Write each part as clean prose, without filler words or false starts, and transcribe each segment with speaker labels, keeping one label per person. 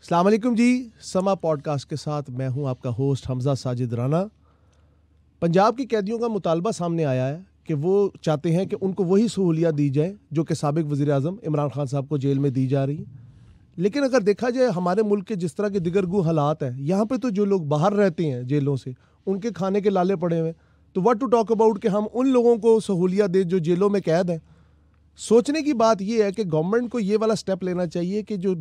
Speaker 1: अस्सलाम वालेकुम जी। समा पॉडकास्ट के साथ मैं हूं आपका होस्ट हमजा साजिद राना। पंजाब के कैदियों का मुतालबा सामने आया है कि वो चाहते हैं कि उनको वही सहूलियत दी जाए जो कि साबिक वज़ीर आज़म इमरान खान साहब को जेल में दी जा रही। लेकिन अगर देखा जाए हमारे मुल्क के जिस तरह के दिगरगू हालात हैं, यहाँ पे तो जो लोग बाहर रहते हैं जेलों से, उनके खाने के लाले पड़े हुए, तो व्हाट टू टॉक अबाउट कि हम उन लोगों को सहूलियत दें जो जेलों में कैद हैं। सोचने की बात यह है कि गवर्नमेंट को ये वाला स्टेप लेना चाहिए कि जो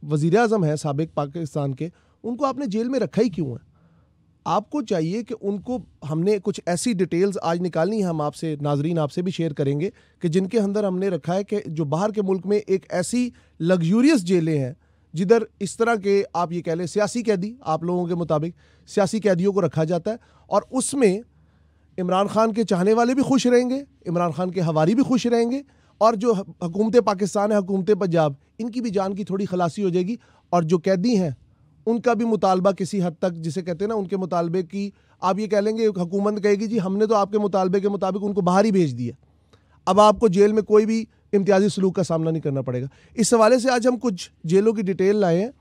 Speaker 1: वज़ीर आज़म है साबिक पाकिस्तान के, उनको आपने जेल में रखा ही क्यों है। आपको चाहिए कि उनको, हमने कुछ ऐसी डिटेल्स आज निकालनी है, हम आपसे नाजरीन आपसे भी शेयर करेंगे कि जिनके अंदर हमने रखा है कि जो बाहर के मुल्क में एक ऐसी लग्जूरियस जेलें हैं जिधर इस तरह के, आप ये कह लें सियासी कैदी, आप लोगों के मुताबिक सियासी कैदियों को रखा जाता है, और उसमें इमरान खान के चाहने वाले भी खुश रहेंगे, इमरान खान के हवारी भी खुश रहेंगे, और जो हुकूमत पाकिस्तान है, हुकूमत पंजाब, इनकी भी जान की थोड़ी खलासी हो जाएगी। और जो कैदी हैं उनका भी मुतालबा किसी हद तक, जिसे कहते हैं ना, उनके मुतालबे की, आप ये कह लेंगे हुकूमत कहेगी जी हमने तो आपके मुतालबे के मुताबिक उनको बाहर ही भेज दिया, अब आपको जेल में कोई भी इम्तियाजी सलूक का सामना नहीं करना पड़ेगा। इस हवाले से आज हम कुछ जेलों की डिटेल लाए हैं।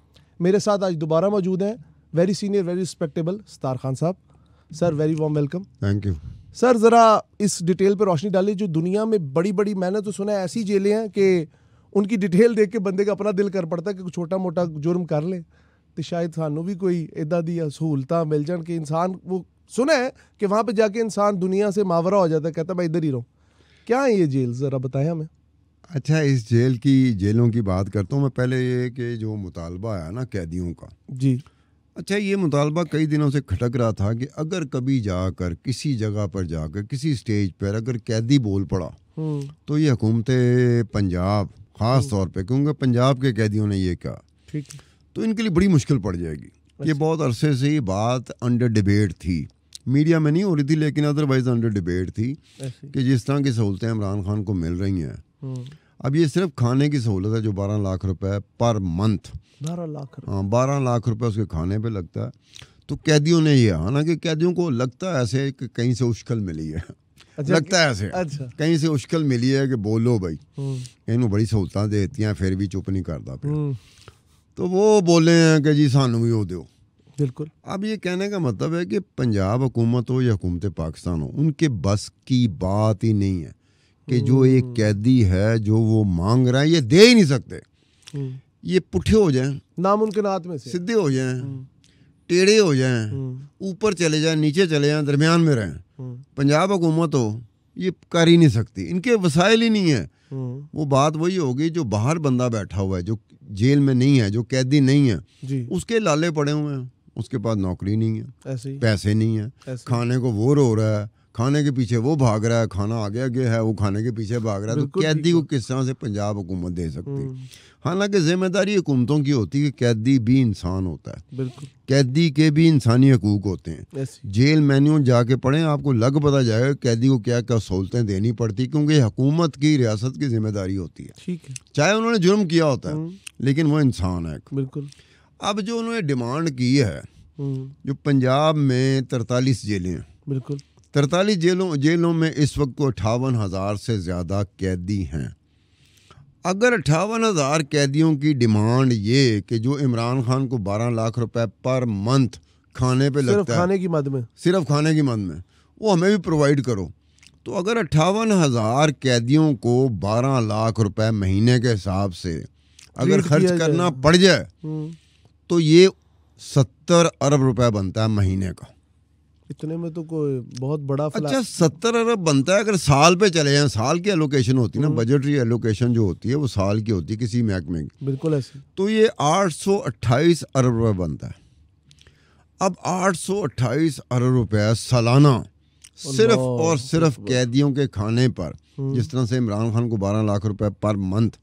Speaker 1: मेरे साथ आज दोबारा मौजूद हैं very senior, very respectable Sattar Khan sahab. Sir, very warm welcome.
Speaker 2: Thank you
Speaker 1: sir, ज़रा इस डिटेल पर रोशनी डालिए। जो दुनिया में बड़ी बड़ी, मैंने तो सुना है ऐसी जेलें हैं कि उनकी डिटेल देख के बंदे का अपना दिल कर पड़ता है कि छोटा मोटा जुर्म कर ले तो शायद सानू भी कोई इदा दी सहूलतां मिल जान कि इंसान, वो सुना है कि वहाँ पे जाके इंसान दुनिया से मावरा हो जाता है, कहता है मैं इधर ही रहूँ। क्या है ये जेल, ज़रा बताएं हमें।
Speaker 2: अच्छा, इस जेलों की बात करता हूँ मैं। पहले ये कि जो मुतालबा है ना कैदियों का
Speaker 1: जी,
Speaker 2: अच्छा, ये मुतालबा कई दिनों से खटक रहा था कि अगर कभी जाकर किसी जगह पर जाकर किसी स्टेज पर अगर कैदी बोल पड़ा तो ये हुकूमत पंजाब ख़ास तौर पे, क्योंकि पंजाब के कैदियों ने ये कहा,
Speaker 1: ठीक है,
Speaker 2: तो इनके लिए बड़ी मुश्किल पड़ जाएगी। ये बहुत अरसे से ये बात अंडर डिबेट थी, मीडिया में नहीं हो रही थी लेकिन अदरवाइज अंडर डिबेट थी कि जिस तरह की सहूलतें इमरान खान को मिल रही हैं। अब ये सिर्फ खाने की सहूलत है जो 12 लाख रुपए पर मंथ,
Speaker 1: 12 लाख,
Speaker 2: हाँ 12 लाख रुपए उसके खाने पे लगता है। तो कैदियों ने ये, हालांकि कैदियों को लगता है ऐसे कि कहीं से उश्कल मिली है। अच्छा, लगता है ऐसे, अच्छा, कहीं से उश्कल मिली है कि बोलो भाई, इन्हों बड़ी सहूलतां देती हैं, फिर भी चुप नहीं करता फिर। तो वो बोले हैं कि जी सानू भी वो दो।
Speaker 1: बिल्कुल।
Speaker 2: अब ये कहने का मतलब है कि पंजाब हुकूमत हो या हुकूमत पाकिस्तान हो, उनके बस की बात ही नहीं है कि जो एक कैदी है जो वो मांग रहा है ये दे ही नहीं सकते। ये पुठे हो जाएं,
Speaker 1: नामुमकिनात में से
Speaker 2: सीधे हो जाएं, टेढ़े हो जाएं, ऊपर चले जाएं, नीचे चले जाएं, दरमियान में रहें, पंजाब हुकूमत हो ये कर ही नहीं सकती। इनके वसाइल ही नहीं है। वो बात वही होगी जो बाहर बंदा बैठा हुआ है, जो जेल में नहीं है, जो कैदी नहीं है जी, उसके लाले पड़े हुए हैं, उसके पास नौकरी नहीं है, पैसे नहीं है, खाने को वो रो रहा है, खाने के पीछे वो भाग रहा है, खाना आगे आगे है, वो खाने के पीछे भाग रहा है। तो कैदी को किस तरह से पंजाब हुकूमत दे सकती? हालांकि जिम्मेदारी हुकूमतों की होती है कि कैदी भी इंसान होता है, बिल्कुल, कैदी के भी इंसानी हकूक होते हैं। जेल मेन्यू जाके पढ़ें, आपको लग पता जाएगा कैदी को क्या क्या सहूलतें देनी पड़ती, क्योंकि हुकूमत की, रियासत की जिम्मेदारी होती है। ठीक है, चाहे उन्होंने जुर्म किया होता है लेकिन वो इंसान है, बिल्कुल। अब जो उन्होंने डिमांड की है, जो पंजाब में 43 जेलें हैं, बिल्कुल 43 जेलों में इस वक्त को 58,000 से ज़्यादा कैदी हैं। अगर 58,000 कैदियों की डिमांड ये कि जो इमरान खान को 12 लाख रुपए पर मंथ खाने पे लगता है,
Speaker 1: खाने की मद में,
Speaker 2: सिर्फ खाने की मद में, वो हमें भी प्रोवाइड करो, तो अगर 58,000 कैदियों को 12 लाख रुपए महीने के हिसाब से अगर खर्च करना पड़ जाए तो ये 70 अरब रुपए बनता है महीने का।
Speaker 1: इतने में तो कोई बहुत बड़ा
Speaker 2: अच्छा 70 अरब बनता है अगर साल पे चले जाएं। साल की एलोकेशन होती है ना, बजटरी एलोकेशन जो होती है वो साल की होती है किसी महकमे की,
Speaker 1: बिल्कुल ऐसे, तो
Speaker 2: ये 828 अरब रुपए बनता है। अब 828 अरब रुपए सालाना सिर्फ और सिर्फ कैदियों के खाने पर, जिस तरह से इमरान खान को 12 लाख रुपए पर मंथ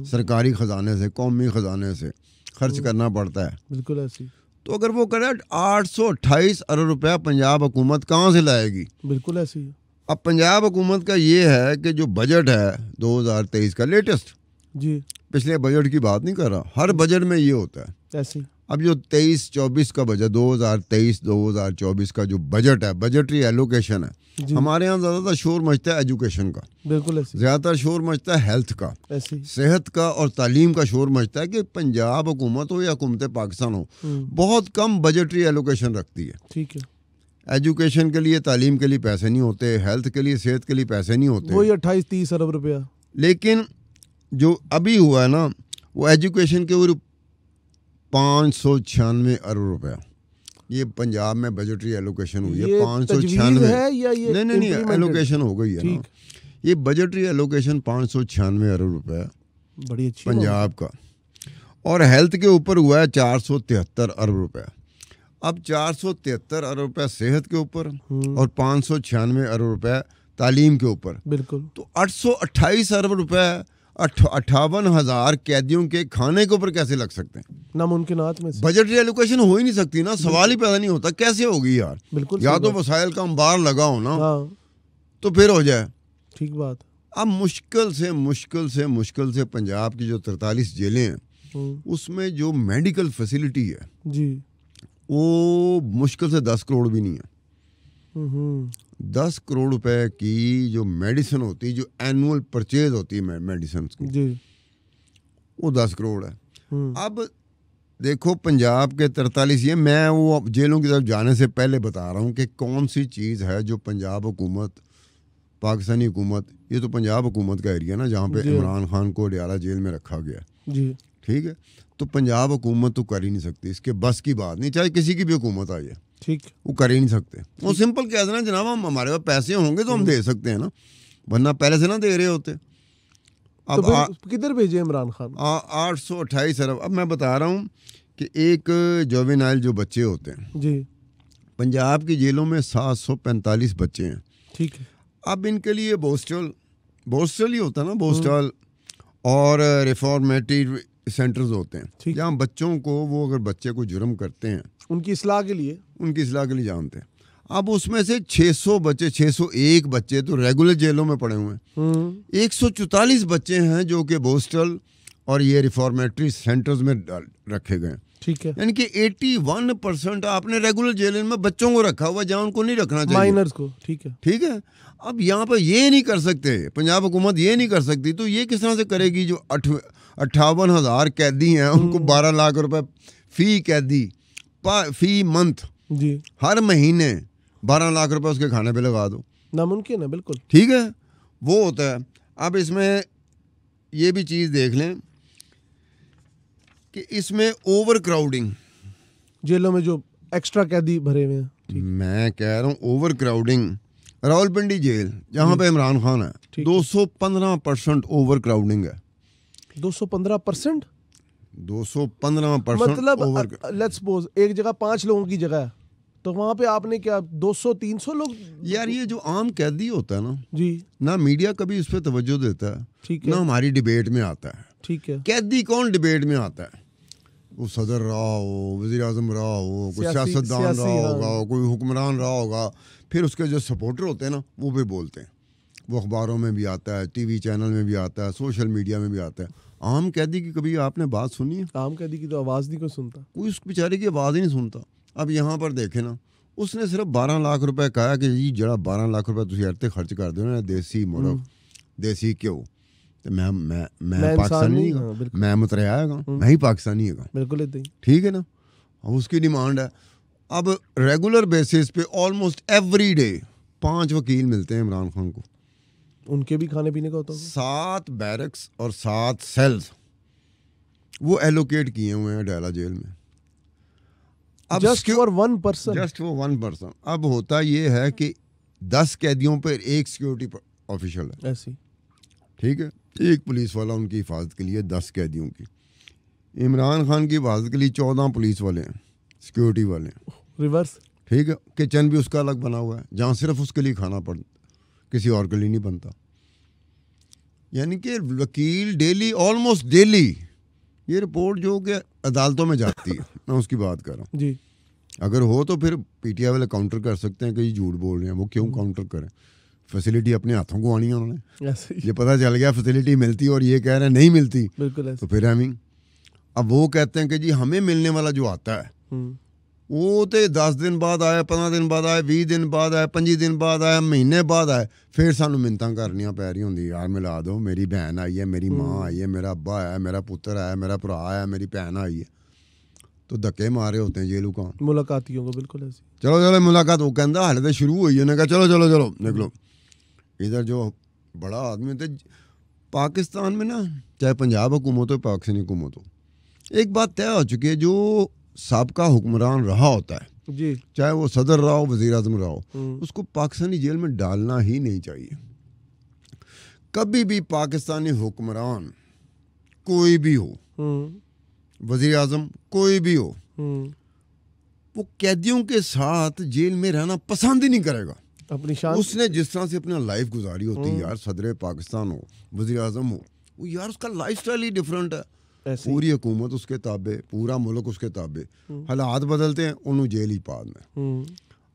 Speaker 2: सरकारी खजाने से, कौमी खजाने से खर्च करना पड़ता है, बिल्कुल ऐसी। तो अगर वो करे 828 अरब रुपया पंजाब हुकूमत कहाँ से लाएगी?
Speaker 1: बिल्कुल ऐसी।
Speaker 2: अब पंजाब हुकूमत का ये है कि जो बजट है 2023 का लेटेस्ट जी, पिछले बजट की बात नहीं कर रहा, हर बजट में ये होता है ऐसी। अब जो 23-24 का बजट 2023-2024 का जो बजट है, बजटरी एलोकेशन है, हमारे यहाँ ज़्यादातर शोर मचता है एजुकेशन का,
Speaker 1: बिल्कुल ऐसे,
Speaker 2: ज़्यादातर शोर मचता है हेल्थ का,
Speaker 1: ऐसे,
Speaker 2: सेहत का और तालीम का शोर मचता है कि पंजाब हुकूमत हो या हुकूमत पाकिस्तान हो बहुत कम बजटरी एलोकेशन रखती है।
Speaker 1: ठीक है,
Speaker 2: एजुकेशन के लिए, तालीम के लिए पैसे नहीं होते, हेल्थ के लिए, सेहत के लिए पैसे नहीं होते,
Speaker 1: वही 28-30 अरब रुपया।
Speaker 2: लेकिन जो अभी हुआ है ना, वो एजुकेशन के ऊपर 596 अरब रुपया ये पंजाब में बजटरी एलोकेशन हुई है। 596
Speaker 1: है या ये
Speaker 2: नहीं एलोकेशन हो गई है ना, ये बजटरी एलोकेशन 596 अरब रुपया
Speaker 1: बड़ी अच्छी
Speaker 2: पंजाब का। और हेल्थ के ऊपर हुआ है 473 अरब रुपया। अब 473 अरब रुपया सेहत के ऊपर और 596 अरब रुपया तालीम के ऊपर,
Speaker 1: बिल्कुल,
Speaker 2: तो 828 अरब रुपया 58,000 कैदियों के खाने के ऊपर कैसे लग सकते हैं?
Speaker 1: नामुमकिनात में से
Speaker 2: बजटरी एलोकेशन हो ही नहीं सकती ना, सवाल ही पैदा नहीं होता कैसे होगी यार।
Speaker 1: बिल्कुल,
Speaker 2: या तो वसाइल का अंबार लगाओ ना,
Speaker 1: हाँ,
Speaker 2: तो फिर हो जाए।
Speaker 1: ठीक बात।
Speaker 2: अब मुश्किल से पंजाब की जो 43 जेलें हैं उसमें जो मेडिकल फैसिलिटी है
Speaker 1: जी,
Speaker 2: वो मुश्किल से 10 करोड़ भी नहीं है। 10 करोड़ रुपए की जो मेडिसिन होती है, जो एनुअल परचेज होती है मेडिसिन की
Speaker 1: जी,
Speaker 2: वो 10 करोड़ है। अब देखो पंजाब के 43, ये मैं वो जेलों की तरफ जाने से पहले बता रहा हूँ कि कौन सी चीज़ है जो पंजाब हुकूमत, पाकिस्तानी हुकूमत, ये तो पंजाब हुकूमत का एरिया ना जहाँ पे इमरान खान को अडयाला जेल में रखा गया
Speaker 1: जी,
Speaker 2: ठीक है, तो पंजाब हुकूमत तो कर ही नहीं सकती, इसके बस की बात नहीं, चाहे किसी की भी हुकूमत आई है,
Speaker 1: ठीक,
Speaker 2: वो कर ही नहीं सकते। वो सिंपल कह देना जनाब हम हमारे पास पैसे होंगे तो हम दे सकते हैं ना, वरना पहले से ना दे रहे होते। अब
Speaker 1: तो किधर भेजे इमरान खान?
Speaker 2: 828 अरब। अब मैं बता रहा हूँ कि एक जोवेनाइल जो बच्चे होते हैं
Speaker 1: जी,
Speaker 2: पंजाब की जेलों में 745 बच्चे हैं,
Speaker 1: ठीक है।
Speaker 2: अब इनके लिए बोस्टल ही होता है ना, बोस्टल और रिफॉर्मेटिव सेंटर्स होते हैं जहाँ बच्चों को, वो अगर बच्चे को जुर्म करते हैं
Speaker 1: उनकी इस्लाह के लिए
Speaker 2: जानते हैं। अब उसमें से 601 बच्चे तो रेगुलर जेलों में पड़े हुए हैं, 144 बच्चे हैं जो कि बोस्टल और ये रिफॉर्मेटरी सेंटर्स में रखे गए,
Speaker 1: ठीक है,
Speaker 2: यानी कि 81% आपने रेगुलर जेल में बच्चों को रखा हुआ जहाँ उनको नहीं रखना चाहिए,
Speaker 1: माइनर्स को, ठीक है।
Speaker 2: अब यहाँ पर ये नहीं कर सकते, पंजाब हुकूमत ये नहीं कर सकती, तो ये किस तरह से करेगी? जो 58,000 कैदी हैं उनको 12 लाख रुपए फी कैदी फी मंथ
Speaker 1: जी,
Speaker 2: हर महीने 12 लाख रुपए उसके खाने पे लगा दो,
Speaker 1: नामुमकिन है, बिल्कुल,
Speaker 2: ठीक है, वो होता है। अब इसमें ये भी चीज़ देख लें कि इसमें ओवर क्राउडिंग,
Speaker 1: जेलों में जो एक्स्ट्रा कैदी भरे हुए हैं,
Speaker 2: मैं कह रहा हूँ ओवर क्राउडिंग, रावलपिंडी जेल जहाँ पे इमरान खान है 215% ओवर क्राउडिंग है।
Speaker 1: 215%?
Speaker 2: 215%
Speaker 1: मतलब लेट्स सपोज एक जगह 5 लोगों की जगह है तो वहां पे आपने क्या 200-300 लोग?
Speaker 2: यार ये जो आम कैदी होता है ना
Speaker 1: जी,
Speaker 2: ना मीडिया कभी उस पर तवज्जो देता है,
Speaker 1: ठीक है,
Speaker 2: ना हमारी डिबेट में आता है,
Speaker 1: ठीक है।
Speaker 2: कैदी कौन डिबेट में आता है? वो सदर रहा हो, वज़ीर आज़म रहा हो, कोई सियासतदान रहा होगा, कोई हुक्मरान रहा होगा, फिर उसके जो सपोर्टर होते हैं ना वो भी बोलते हैं, वो अखबारों में भी आता है, टीवी चैनल में भी आता है, सोशल मीडिया में भी आता है। आम कैदी की कभी आपने बात सुनी है?
Speaker 1: आम कैदी की तो आवाज़ नहीं कोई सुनता,
Speaker 2: कोई उस बेचारे की आवाज़ ही नहीं सुनता। अब यहाँ पर देखे ना, उसने सिर्फ 12 लाख रुपए कहा कि जी जरा 12 लाख रुपए तुम इतने खर्च कर दो ना देसी मुर्ग देसी क्यों, तो मैं पाकिस्तानी नहीं, मैं मतरयागा, मैं ही पाकिस्तानी है,
Speaker 1: बिल्कुल,
Speaker 2: ठीक है ना। अब उसकी डिमांड है। अब रेगुलर बेसिस पे ऑलमोस्ट एवरी डे 5 वकील मिलते हैं इमरान खान को,
Speaker 1: उनके भी खाने पीने का होता है।
Speaker 2: 7 बैरक्स और 7 सेल्स वो एलोकेट किए हुए हैं अडयाला जेल में। अब
Speaker 1: जस्ट फॉर 1 पर्सन।
Speaker 2: अब होता ये है कि 10 कैदियों पर एक सिक्योरिटी ऑफिशियल है,
Speaker 1: ऐसी,
Speaker 2: ठीक है, एक पुलिस वाला उनकी हिफाजत के लिए 10 कैदियों की। इमरान खान की हिफाजत के लिए 14 पुलिस वाले हैं, सिक्योरिटी वाले हैं,
Speaker 1: रिवर्स,
Speaker 2: ठीक है। किचन भी उसका अलग बना हुआ है जहाँ सिर्फ उसके लिए खाना पड़ता, किसी और के लिए नहीं बनता। यानी कि वकील डेली, ऑलमोस्ट डेली, ये रिपोर्ट जो कि अदालतों में जाती है, मैं उसकी बात कर रहा हूँ
Speaker 1: जी।
Speaker 2: अगर हो तो फिर पीटीआई वाले काउंटर कर सकते हैं कि ये झूठ बोल रहे हैं। वो क्यों काउंटर करें? फैसिलिटी अपने हाथों को आनी है उन्होंने, ये पता चल गया फैसिलिटी मिलती और ये कह रहे हैं नहीं मिलती,
Speaker 1: बिल्कुल,
Speaker 2: तो फिर हमिंग। अब वो कहते हैं कि जी हमें मिलने वाला जो आता है वो तो 10 दिन बाद आया, 15 दिन बाद आया, 20 दिन बाद आया, 25 दिन बाद आया, महीने बाद आया, फिर सानू मिन्नतां करनियां पै रही होंदी, यार मिला दो, मेरी बहन आई है, मेरी माँ आई है, मेरा अब्बा आया, मेरा पुत्र आया, मेरा भरा आया, मेरी भैन आई है। तो धक्के मारे होते हैं जेलू का
Speaker 1: मुलाकातियों को, बिल्कुल ऐसी।
Speaker 2: चलो चलो मुलाकात, वो कहता हाले तो शुरू हुई है, उन्हें कहा चलो चलो चलो निकलो। इधर जो बड़ा आदमी थे पाकिस्तान में ना, चाहे पंजाब हुकूमत हो, पाकिस्तानी हुकूमत हो, एक बात तय हो चुकी है, जो साबका हुक्मरान रहा होता है
Speaker 1: जी,
Speaker 2: चाहे वो सदर रहा हो, वजीर आजम रहा हो, उसको पाकिस्तानी जेल में डालना ही नहीं चाहिए। कभी भी पाकिस्तानी हुक्मरान कोई भी हो, वजीर आजम कोई भी हो, वो कैदियों के साथ जेल में रहना पसंद ही नहीं करेगा।
Speaker 1: अपनी शान,
Speaker 2: उसने जिस तरह से अपनी लाइफ गुजारी होती है यार, सदर पाकिस्तान हो, वजीर आजम हो, वो यार उसका लाइफ स्टाइल ही डिफरेंट है। पूरी हुकूमत उसके ताबे, पूरा मुल्क उसके ताबे, हालात बदलते हैं, उन्होंने जेल ही पा में।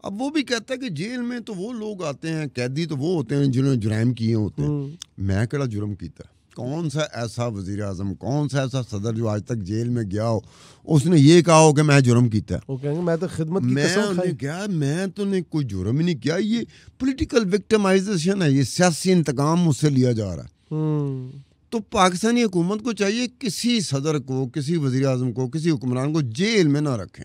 Speaker 2: अब वो भी कहता है कि जेल में तो वो लोग आते हैं, कैदी तो वो होते हैं जिन्होंने जुर्म किए होते हैं। मैं केड़ा जुर्म किया? कौन सा ऐसा वजीर आजम, कौन सा ऐसा सदर जो आज तक जेल में गया हो, उसने ये कहा हो कि मैं जुर्म किया?
Speaker 1: वो कहेंगे मैं तो खिदमत की कसम खाई।
Speaker 2: क्या मैं तो नहीं कोई जुर्म ही नहीं किया, ये पॉलिटिकल विक्टिमाइजेशन है, ये सियासी इंतकाम मुझसे लिया जा रहा है। तो पाकिस्तानी हुकूमत को चाहिए किसी सदर को, किसी वजीर आजम को, किसी हुक्मरान को जेल में ना रखें।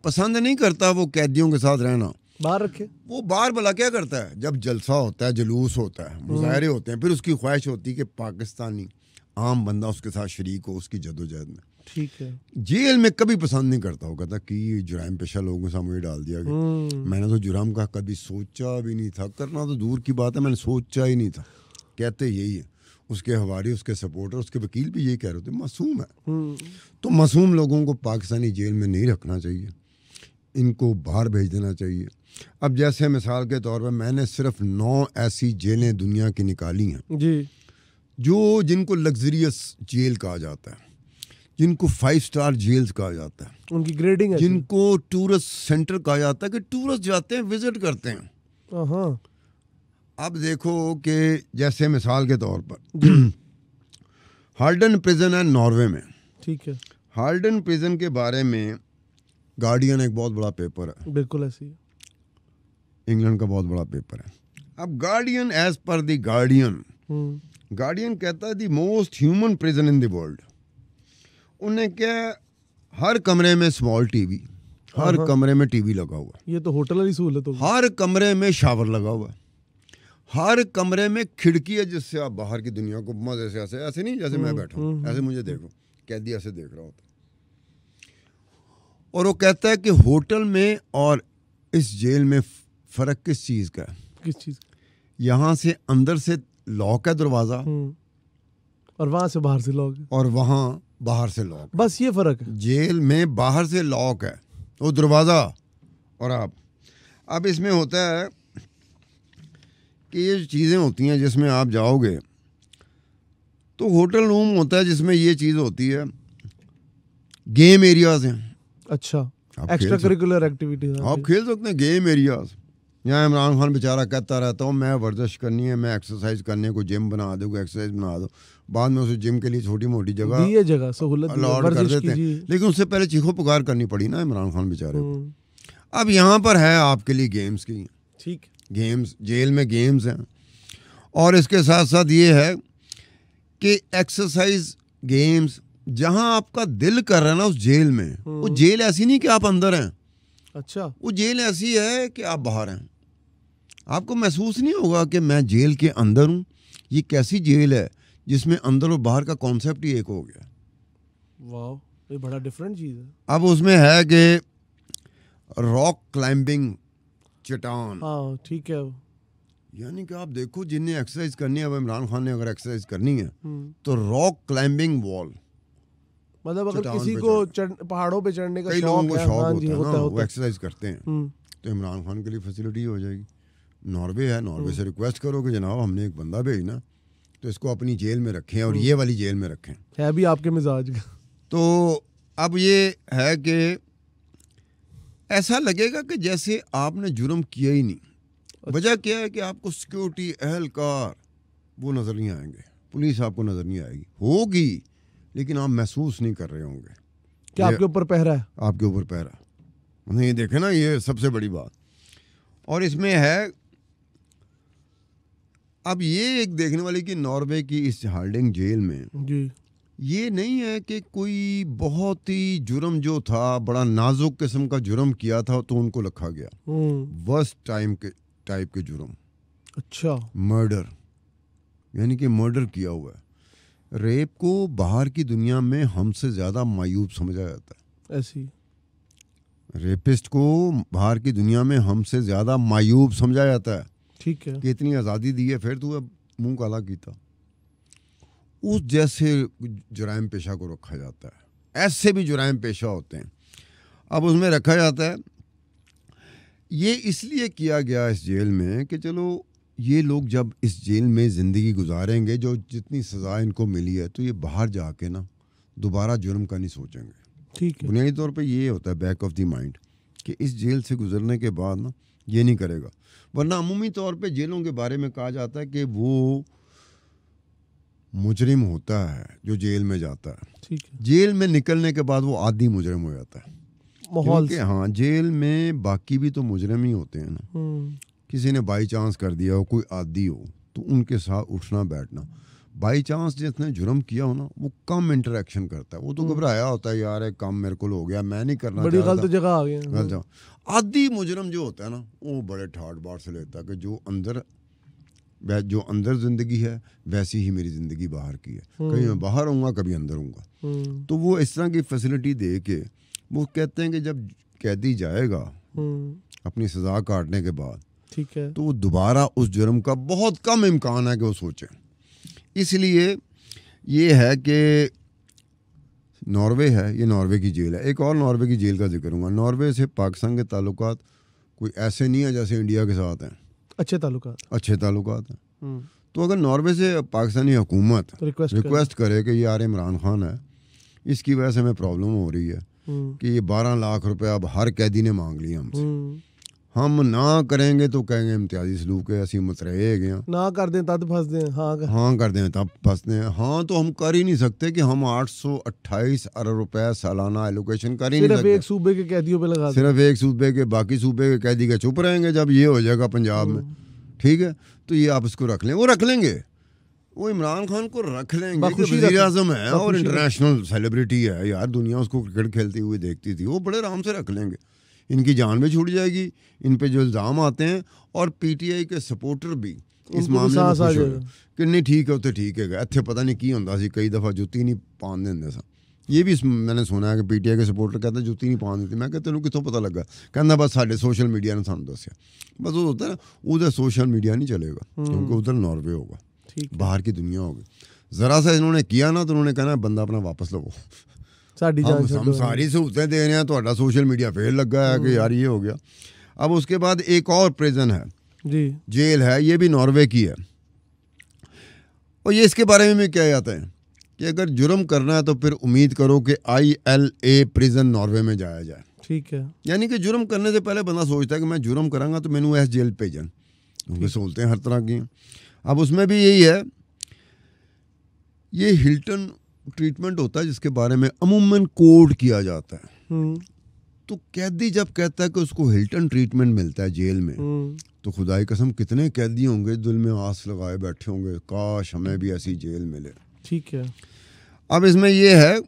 Speaker 2: पसंद नहीं करता वो कैदियों के साथ रहना,
Speaker 1: बाहर रखे। वो
Speaker 2: बाहर भला क्या करता है? जब जलसा होता है, जुलूस होता है, मुजाहरे होते हैं, फिर उसकी ख्वाहिश होती है कि पाकिस्तानी आम बंदा उसके साथ शरीक हो उसकी जदोजहद में।
Speaker 1: ठीक है।
Speaker 2: जेल में कभी पसंद नहीं करता, वो कहता कि जुराइम पेशा लोगों के सामने डाल दिया गया। मैंने तो जुराम का कभी सोचा भी नहीं था, करना तो दूर की बात है, मैंने सोचा ही नहीं था। कहते यही है, उसके हवारी, उसके सपोर्टर, उसके वकील भी यही कह रहे थे, मासूम है। तो मासूम लोगों को पाकिस्तानी जेल में नहीं रखना चाहिए, इनको बाहर भेज देना चाहिए। अब जैसे मिसाल के तौर पर मैंने सिर्फ 9 ऐसी जेलें दुनिया की निकाली हैं
Speaker 1: जी,
Speaker 2: जो जिनको लग्जरियस जेल कहा जाता है, जिनको 5 स्टार जेल्स कहा जाता है,
Speaker 1: उनकी ग्रेडिंग है,
Speaker 2: जिनको टूरिस्ट सेंटर कहा जाता है कि टूरिस्ट जाते हैं, विजिट करते हैं। अब देखो कि जैसे मिसाल के तौर पर हाल्डन प्रिजन है नॉर्वे में, ठीक है। हाल्डन प्रिजन के बारे में गार्डियन एक बहुत बड़ा पेपर है,
Speaker 1: बिल्कुल ऐसी है,
Speaker 2: इंग्लैंड का बहुत बड़ा पेपर है। अब Guardian, as per the Guardian, Guardian कहता है the most human prison in the world. उन्हें क्या, हर कमरे में स्मॉल टीवी, हर कमरे में टीवी लगा हुआ, ये तो होटल वाली सहूलत होगी। हर कमरे में शावर लगा हुआ, हर कमरे में खिड़की है जिससे आप बाहर की दुनिया को मजे से, ऐसे ऐसे नहीं जैसे मैं बैठा हूँ, ऐसे मुझे देखो, कैदी ऐसे देख रहा होता। और वो कहता है कि होटल में और इस जेल में फर्क किस चीज का है?
Speaker 1: किस चीज? यहाँ
Speaker 2: से अंदर से लॉक है दरवाजा,
Speaker 1: और वहां से बाहर से लॉक है,
Speaker 2: और वहां बाहर से लॉक,
Speaker 1: बस ये फर्क है।
Speaker 2: जेल में बाहर से लॉक है वो दरवाजा, और आप, अब इसमें होता है कि ये चीज़ें होती हैं जिसमें आप जाओगे तो होटल रूम होता है जिसमें ये चीज़ होती है, गेम एरियाज हैं।
Speaker 1: अच्छा, एक्स्ट्रा करिकुलर एक्टिविटीज
Speaker 2: आप खेल सकते हैं, गेम एरियाज। यहाँ इमरान खान बेचारा कहता रहता हूँ मैं वर्जिश करनी है, मैं एक्सरसाइज करने को जिम बना दो, एक्सरसाइज बना दो, बाद में उसे जिम के लिए छोटी मोटी जगह
Speaker 1: सहूलत
Speaker 2: अलॉट कर देते हैं, लेकिन उससे पहले चीखो पुकार करनी पड़ी ना इमरान खान बेचारे को। अब यहाँ पर है आपके लिए गेम्स की, ठीक, गेम्स, जेल में गेम्स हैं, और इसके साथ साथ ये है कि एक्सरसाइज गेम्स, जहां आपका दिल कर रहा है ना उस जेल में, वो जेल ऐसी नहीं कि आप अंदर हैं, अच्छा, वो जेल ऐसी है कि आप बाहर हैं। आपको महसूस नहीं होगा कि मैं जेल के अंदर हूं। ये कैसी जेल है जिसमें अंदर और बाहर का कॉन्सेप्ट ही एक हो गया।
Speaker 1: वाह, ये बड़ा डिफरेंट चीज है।
Speaker 2: अब उसमें है कि रॉक क्लाइंबिंग, चट्टान,
Speaker 1: हाँ ठीक है,
Speaker 2: यानी कि आप देखो जिन्हें एक्सरसाइज करनी है, अब इमरान खान ने अगर एक्सरसाइज करनी है तो रॉक क्लाइंबिंग वॉल,
Speaker 1: मतलब अगर किसी को पहाड़ों पे चढ़ने का शौक है,
Speaker 2: होता है, वो एक्सरसाइज करते हैं, तो इमरान खान के लिए फैसिलिटी हो जाएगी। नॉर्वे है, नॉर्वे से रिक्वेस्ट करो कि जनाब हमने एक बंदा भेजना, तो इसको अपनी जेल में रखें और ये वाली जेल में रखें,
Speaker 1: है भी आपके मिजाज का।
Speaker 2: तो अब ये है कि ऐसा लगेगा कि जैसे आपने जुर्म किया ही नहीं। अच्छा। वजह क्या है कि आपको सिक्योरिटी एहलकार वो नजर नहीं आएंगे, पुलिस आपको नजर नहीं आएगी, होगी लेकिन आप महसूस नहीं कर रहे होंगे
Speaker 1: क्या आपके ऊपर पहरा है,
Speaker 2: आपके ऊपर पहरा नहीं। देखे ना, ये सबसे बड़ी बात। और इसमें है अब ये एक देखने वाली कि नॉर्वे की इस हार्डिंग जेल में
Speaker 1: जी
Speaker 2: ये नहीं है कि कोई बहुत ही जुर्म जो था, बड़ा नाजुक किस्म का जुर्म किया था तो उनको रखा गया। वर्स्ट टाइप के जुर्म,
Speaker 1: अच्छा,
Speaker 2: मर्डर, यानी कि मर्डर किया हुआ है। रेप को बाहर की दुनिया में हमसे ज़्यादा मायूब समझा जाता है।
Speaker 1: ऐसी
Speaker 2: रेपिस्ट को बाहर की दुनिया में हमसे ज़्यादा मायूब समझा जाता है।
Speaker 1: ठीक है,
Speaker 2: कि इतनी आज़ादी दी है, फिर तू अब मुंह काला कीता। उस जैसे जुराइम पेशा को रखा जाता है। ऐसे भी जुराइम पेशा होते हैं, अब उसमें रखा जाता है। ये इसलिए किया गया इस जेल में कि चलो ये लोग जब इस जेल में ज़िंदगी गुजारेंगे, जो जितनी सज़ा इनको मिली है, तो ये बाहर जाके ना दोबारा जुर्म का नहीं सोचेंगे।
Speaker 1: ठीक है,
Speaker 2: बुनियादी तौर पे ये होता है बैक ऑफ द माइंड कि इस जेल से गुजरने के बाद ना ये नहीं करेगा। वरना अमूमी तौर पे जेलों के बारे में कहा जाता है कि वो मुजरिम होता है जो जेल में जाता है।
Speaker 1: ठीक है,
Speaker 2: जेल में निकलने के बाद वो आदी मुजरिम हो जाता है।
Speaker 1: माहौल
Speaker 2: क्योंकि हाँ, जेल में बाकी भी तो मुजरिम ही होते हैं ना। किसी ने बाई चांस कर दिया हो, कोई आदी हो, तो उनके साथ उठना बैठना। बाई चांस जिसने जुर्म किया हो ना, वो कम इंटरेक्शन करता है। वो तो घबराया होता है, यार एक काम मेरे को हो गया, मैं नहीं करना
Speaker 1: बड़ी
Speaker 2: चाहता,
Speaker 1: गलत जगह आ गया।
Speaker 2: आदी मुजरम जो होता है ना, वो बड़े ठाट बाट से लेता है कि जो अंदर जिंदगी है वैसी ही मेरी जिंदगी बाहर की है। कभी मैं बाहर होऊंगा, कभी अंदर होऊंगा। तो वो इस तरह की फैसिलिटी दे के वो कहते हैं कि जब कैदी जाएगा अपनी सजा काटने के बाद,
Speaker 1: ठीक है,
Speaker 2: तो वो दोबारा उस जुर्म का बहुत कम इम्कान है कि वो सोचे। इसलिए ये है कि नॉर्वे है, ये नॉर्वे की जेल है। एक और नॉर्वे की जेल का जिक्र करूँगा। नॉर्वे से पाकिस्तान के ताल्लुकात कोई ऐसे नहीं है जैसे इंडिया के साथ हैं। अच्छे ताल्लुकात हैं। तो अगर नॉर्वे से पाकिस्तानी हुकूमत रिक्वेस्ट करे कि यार इमरान खान है, इसकी वजह से हमें प्रॉब्लम हो रही है कि ये 12 लाख रुपए अब हर कैदी ने मांग लिया हमसे, हम ना करेंगे तो कहेंगे इम्तियाजी सलूक है, असी मतरे गए,
Speaker 1: ना कर दें तब फंस दें,
Speaker 2: हाँ कर दें तब फंसते हैं। हाँ तो हम कर ही नहीं सकते कि हम 828 अरब रुपए सालाना एलोकेशन कर ही नहीं सकते।
Speaker 1: सिर्फ एक सूबे के कैदियों पे लगा,
Speaker 2: सिर्फ एक सूबे के, बाकी सूबे के कैदी के चुप रहेंगे जब ये हो जाएगा पंजाब में। ठीक है, तो ये आप इसको रख लें, वो रख लेंगे, वो इमरान खान को रख लेंगे। वज़ीर आज़म है और इंटरनेशनल सेलिब्रिटी है यार, दुनिया उसको क्रिकेट खेलती हुई देखती थी, वो बड़े आराम से रख लेंगे। इनकी जान भी छूट जाएगी, इन पे जो इल्ज़ाम आते हैं, और पीटीआई के सपोर्टर भी इस मामले में खुश हो कि नहीं ठीक है तो ठीक है। इत्थे पता नहीं की होंदा सी, कई दफ़ा जुत्ती नहीं पान देंदे सा। ये भी मैंने सुना है कि पीटीआई के सपोर्टर कहते जुत्ती नहीं पान देती। मैं कहता तेनों कितों पता लगा? कहना बस साडे सोशल मीडिया ने सानू दस्सिया। बस वो होता है ना, उधर सोशल मीडिया नहीं चलेगा क्योंकि उधर नॉर्वे होगा, बाहर की दुनिया होगी। ज़रा सा इन्होंने किया ना तो उन्होंने कहना बंदा अपना वापस लो, हम सारी सहूलतें दे रहे हैं, तो सोशल मीडिया फेल लगा है कि यार ये हो गया। अब उसके बाद एक और प्रिजन है जी, जेल है, ये भी नॉर्वे की है। और ये इसके बारे में क्या जाता है कि अगर जुर्म करना है तो फिर उम्मीद करो कि ILA प्रिजन नॉर्वे में जाया जाए।
Speaker 1: ठीक है,
Speaker 2: यानी कि जुर्म करने से पहले बंदा सोचता है कि मैं जुर्म करांगा तो मैंने ऐसे जेल भेजन, क्योंकि सहूलतें हर तरह की हैं। अब उसमें भी यही है, ये हिल्टन ट्रीटमेंट होता है जिसके बारे में अमूमन कोड किया जाता है। तो कैदी जब कहता है कि उसको हिल्टन ट्रीटमेंट मिलता है जेल में, तो खुदाई कसम कितने कैदी होंगे दिल में आस लगाए बैठे होंगे, काश हमें भी ऐसी जेल मिले।
Speaker 1: ठीक है,
Speaker 2: अब इसमें यह है,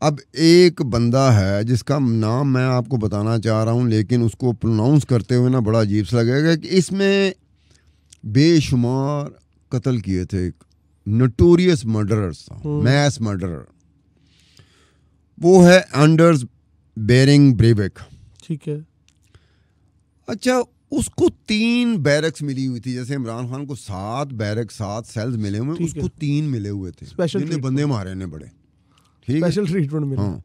Speaker 2: अब एक बंदा है जिसका नाम मैं आपको बताना चाह रहा हूं, लेकिन उसको प्रोनाउंस करते हुए ना बड़ा अजीब सा लगेगा कि इसमें बेशुमार कत्ल किए थे, एक नोटोरियस मर्डरर्स था, मैस मर्डरर। वो है एंडर्स बेरिंग ब्रेविक।
Speaker 1: ठीक है,
Speaker 2: अच्छा, उसको 3 बैरक्स मिली हुई थी। जैसे इमरान खान को 7 बैरक 7 सेल्स मिले हुए, उसको 3 मिले हुए थे जिन्हें बंदे मारे ने बड़े। ठीक,
Speaker 1: स्पेशल ट्रीटमेंट मिला।
Speaker 2: हाँ,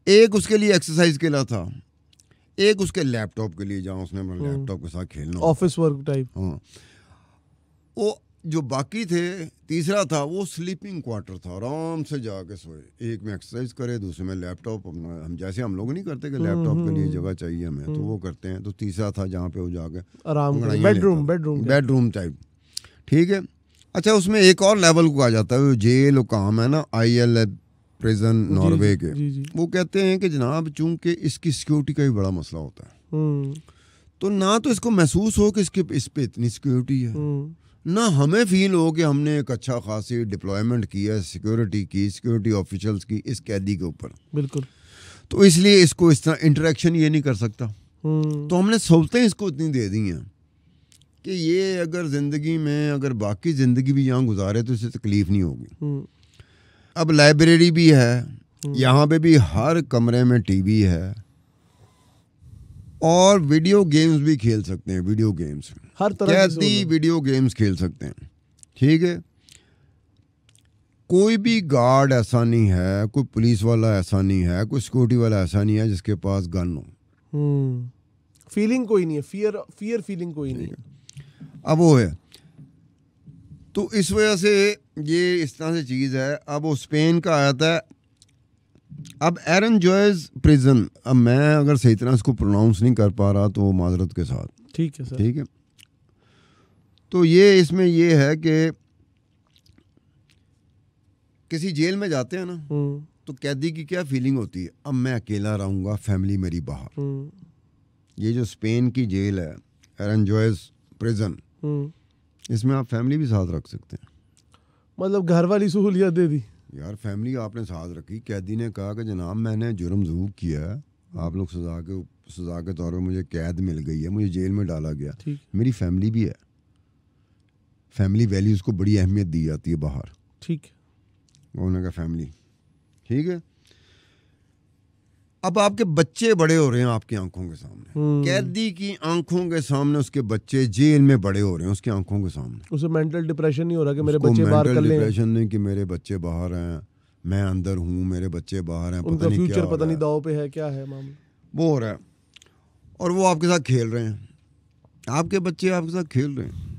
Speaker 2: एक उसके लिए एक्सरसाइज के लिए था, एक उसके लैपटॉप के लिए जहाँ उसने अपने लैपटॉप के साथ खेलना,
Speaker 1: ऑफिस वर्क टाइप।
Speaker 2: हाँ, वो जो बाकी थे, तीसरा था वो स्लीपिंग क्वार्टर था, आराम से जाके सोए, एक में एक्सरसाइज करे, दूसरे में लैपटॉप अपना, हम जैसे हम लोग नहीं करते कि लैपटॉप के लिए जगह चाहिए हमें, तो वो करते हैं। तो तीसरा था जहाँ पे वो जाके
Speaker 1: आराम, बेडरूम टाइप।
Speaker 2: ठीक है, अच्छा, उसमें एक और लेवल को आ जाता है, जेल और काम है ना, IL प्रिजन नॉर्वे के, वो कहते हैं कि जनाब चूंकि इसकी सिक्योरिटी का भी बड़ा मसला होता है, तो ना तो इसको महसूस हो कि इसके इस पे इतनी सिक्योरिटी है, ना हमें फील हो कि हमने एक अच्छा खासी डिप्लॉयमेंट किया, सिक्योरिटी ऑफिशियल्स की इस कैदी के ऊपर।
Speaker 1: बिल्कुल।
Speaker 2: तो इसलिए इसको इस तरह इंटरेक्शन ये नहीं कर सकता। तो हमने सहूलतें इसको इतनी दे दी हैं कि ये अगर ज़िंदगी में अगर बाकी ज़िंदगी भी यहाँ गुजारे तो इसे तकलीफ़ नहीं होगी। अब लाइब्रेरी भी है, यहाँ पे भी हर कमरे में टीवी है, और वीडियो गेम्स भी खेल सकते हैं, वीडियो गेम्स
Speaker 1: हर तरह
Speaker 2: कैदी वीडियो गेम्स खेल सकते हैं, ठीक है। कोई भी गार्ड ऐसा नहीं है, कोई पुलिस वाला ऐसा नहीं है, कोई सिक्योरिटी वाला ऐसा नहीं है जिसके पास गन हो।
Speaker 1: फीलिंग कोई नहीं है, फियर फीलिंग कोई नहीं है।
Speaker 2: अब वो है, तो इस वजह से ये इस तरह से चीज़ है। अब वो स्पेन का आया था। अब एरनजॉयज प्रिजन, अब मैं अगर सही तरह इसको प्रोनाउंस नहीं कर पा रहा तो माजरत के साथ,
Speaker 1: ठीक है सर,
Speaker 2: ठीक है। तो ये इसमें ये है कि किसी जेल में जाते हैं ना, तो कैदी की क्या फीलिंग होती है, अब मैं अकेला रहूँगा, फैमिली मेरी बाहर। ये जो स्पेन की जेल है एरनजॉयज प्रिजन, इसमें आप फैमिली भी साथ रख सकते हैं।
Speaker 1: मतलब घर वाली सहूलियत दे दी
Speaker 2: यार, फैमिली आपने साथ रखी। कैदी ने कहा कि जनाब मैंने जुर्म ज़रूर किया है, आप लोग सज़ा के तौर पर मुझे कैद मिल गई है, मुझे जेल में डाला गया, मेरी फैमिली भी है। फैमिली वैल्यूज़ को बड़ी अहमियत दी जाती है बाहर,
Speaker 1: ठीक है।
Speaker 2: उन्होंने कहा फैमिली, ठीक है। अब आपके बच्चे बड़े हो रहे हैं आपकी आंखों के सामने, कैदी की आंखों के सामने उसके बच्चे जेल में बड़े हो रहे हैं उसकी आंखों के सामने।
Speaker 1: उसे मेंटल डिप्रेशन नहीं हो रहा कि मेरे बच्चे बाहर कर लें,
Speaker 2: डिप्रेशन नहीं कि मेरे बच्चे बाहर हैं, मैं अंदर हूँ, मेरे बच्चे बाहर हैं,
Speaker 1: उनका फ्यूचर पता नहीं दाव पे है, क्या है मामला,
Speaker 2: वो हो रहा है। और वो आपके साथ खेल रहे हैं, आपके बच्चे आपके साथ खेल रहे हैं।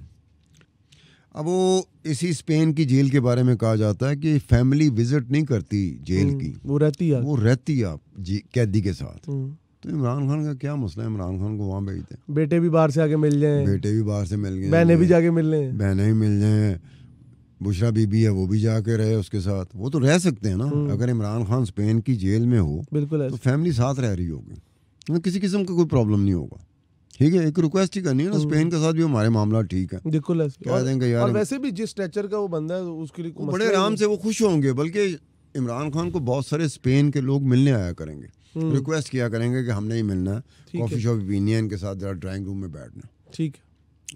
Speaker 2: अब वो इसी स्पेन की जेल के बारे में कहा जाता है कि फैमिली विजिट नहीं करती जेल की,
Speaker 1: वो रहती है
Speaker 2: आप कैदी के साथ। तो इमरान खान का क्या मसला है, इमरान खान को वहाँ भेजते हैं,
Speaker 1: बेटे भी बाहर से आके मिल जाएं,
Speaker 2: बेटे भी बाहर से मिल गए,
Speaker 1: बहनें भी जाके मिल लें,
Speaker 2: बहनें भी मिल जाएं, बुशरा बीबी है वो भी जाके रहे उसके साथ, वो तो रह सकते हैं ना। अगर इमरान खान स्पेन की जेल में हो,
Speaker 1: बिल्कुल
Speaker 2: तो फैमिली साथ रह रही होगी, किसी किस्म का कोई प्रॉब्लम नहीं होगा, ठीक है। एक रिक्वेस्ट ही करनी है ना, स्पेन के साथ भी हमारे मामला ठीक है,
Speaker 1: बिल्कुल ऐसे।
Speaker 2: कह देंगे यार,
Speaker 1: और वैसे भी जिस स्ट्रेचर का वो बंदा है उसके लिए
Speaker 2: बड़े आराम से वो खुश होंगे। बल्कि इमरान खान को बहुत सारे स्पेन के लोग मिलने आया करेंगे, रिक्वेस्ट किया करेंगे कि हमने ही मिलना है, कॉफी शॉप पीनी है इनके साथ, जरा ड्राइंग रूम में बैठना,
Speaker 1: ठीक है।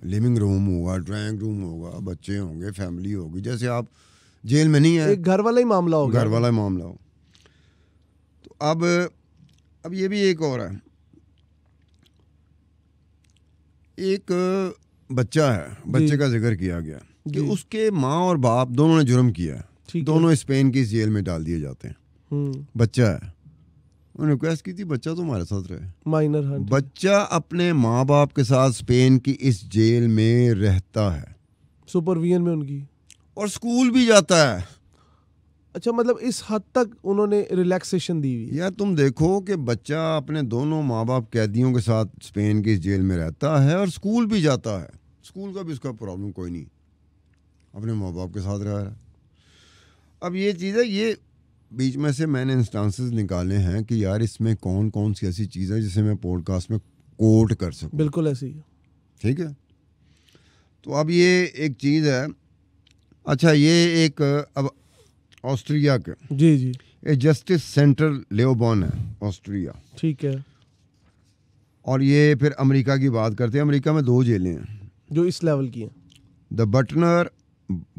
Speaker 2: लिविंग रूम होगा, ड्राइंग रूम होगा, बच्चे होंगे, फैमिली होगी, जैसे आप जेल में नहीं है,
Speaker 1: एक घर वाला ही मामला होगा,
Speaker 2: घर वाला मामला हो। तो अब ये भी एक और है, एक बच्चा है, बच्चे का जिक्र किया गया कि उसके माँ और बाप दोनों ने जुर्म किया है, दोनों स्पेन की जेल में डाल दिए जाते हैं। बच्चा है, उन्होंने रिक्वेस्ट की थी बच्चा तो हमारे साथ रहे,
Speaker 1: माइनर। हाँ,
Speaker 2: बच्चा अपने माँ बाप के साथ स्पेन की इस जेल में रहता है,
Speaker 1: सुपरविजन में उनकी, और
Speaker 2: स्कूल भी जाता है।
Speaker 1: अच्छा, मतलब इस हद तक उन्होंने रिलैक्सेशन दी हुई।
Speaker 2: यार तुम देखो कि बच्चा अपने दोनों माँ बाप कैदियों के साथ स्पेन की इस जेल में रहता है और स्कूल भी जाता है, स्कूल का भी उसका प्रॉब्लम कोई नहीं, अपने माँ बाप के साथ रह रहा है। अब ये चीज़ है, ये बीच में से मैंने इंस्टांसेस निकाले हैं कि यार इसमें कौन कौन सी ऐसी चीज़ है जिसे मैं पॉडकास्ट में कोट कर सकूं।
Speaker 1: बिल्कुल ऐसी है, ठीक है।
Speaker 2: तो अब ये एक चीज़ है। अच्छा, ये एक अब ऑस्ट्रिया के
Speaker 1: जी
Speaker 2: ये जस्टिस सेंटर लेओबॉर्न है, ऑस्ट्रिया,
Speaker 1: ठीक है।
Speaker 2: और ये फिर अमेरिका की बात करते हैं। अमेरिका में 2 जेलें हैं
Speaker 1: जो इस लेवल की हैं।
Speaker 2: The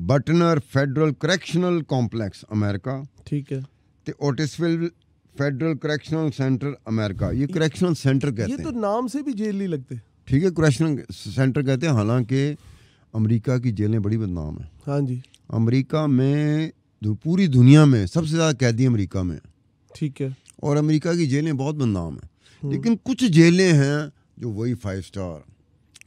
Speaker 2: Butner federal correctional complex America, ठीक है, ते Otisville federal correctional centre America. ये करेक्शनल सेंटर कहते हैं,
Speaker 1: ये तो नाम से भी जेल नहीं लगते,
Speaker 2: ठीक है, करेक्शनल सेंटर कहते हैं। हालांकि अमेरिका की जेलें बड़ी बदनाम है।
Speaker 1: हाँ जी,
Speaker 2: अमेरिका में पूरी दुनिया में सबसे ज़्यादा कैदी अमेरिका में, ठीक है, और अमेरिका की जेलें बहुत बदनाम है। लेकिन कुछ जेलें हैं जो वही 5 स्टार,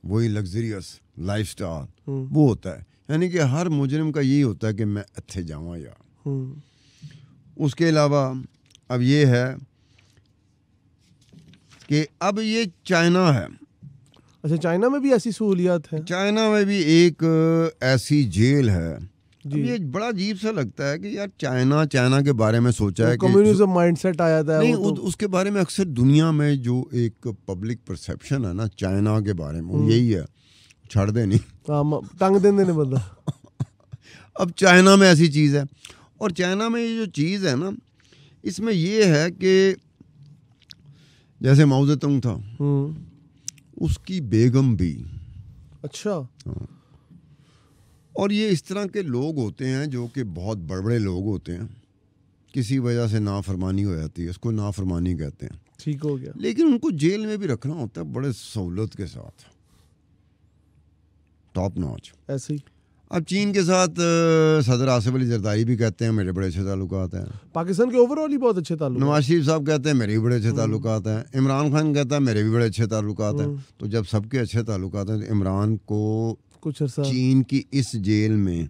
Speaker 2: वही लग्जरियस लाइफस्टाइल वो होता है, यानी कि हर मुजरिम का यही होता है कि मैं अच्छे जाऊँ यार। उसके अलावा अब ये है कि अब ये चाइना है,
Speaker 1: अच्छा, चाइना में भी ऐसी सहूलियात है?
Speaker 2: चाइना में भी एक ऐसी जेल है। अब
Speaker 1: जी।
Speaker 2: ये बड़ा अजीब सा लगता है कि यार चाइना के बारे में सोचा है कि
Speaker 1: कम्युनिज्म माइंडसेट आया था
Speaker 2: नहीं,
Speaker 1: वो तो।
Speaker 2: उसके बारे में अक्सर दुनिया में जो एक पब्लिक परसेप्शन है ना चाइना के बारे में, वो यही है, छड़ दे नहीं,
Speaker 1: तंग देने ने बंदा।
Speaker 2: अब चाइना में ऐसी चीज़ है, और चाइना में ये जो चीज़ है ना, इसमें ये है कि जैसे माओ ज़ेतुंग था, उसकी बेगम भी।
Speaker 1: अच्छा।
Speaker 2: हाँ। और ये इस तरह के लोग होते हैं जो कि बहुत बड़े बड़े लोग होते हैं, किसी वजह से नाफरमानी हो जाती है, उसको नाफरमानी कहते हैं,
Speaker 1: ठीक हो गया।
Speaker 2: लेकिन उनको जेल में भी रखना होता है बड़े सहूलत के साथ, टॉप नॉच।
Speaker 1: ऐसे ही
Speaker 2: अब चीन के साथ सदर आसिफ अली जरदारी भी कहते हैं मेरे बड़े अच्छे ताल्लुकात हैं,
Speaker 1: पाकिस्तान के ओवरऑल ही बहुत अच्छे ताल्लुक।
Speaker 2: नवाज शरीफ साहब कहते हैं मेरे भी बड़े अच्छे ताल्लुकात हैं, इमरान खान कहता है मेरे भी बड़े अच्छे ताल्लुकात हैं। तो जब सबके अच्छे ताल्लुकात हैं, तो इमरान को
Speaker 1: कुछ अर्सा
Speaker 2: चीन की इस जेल में,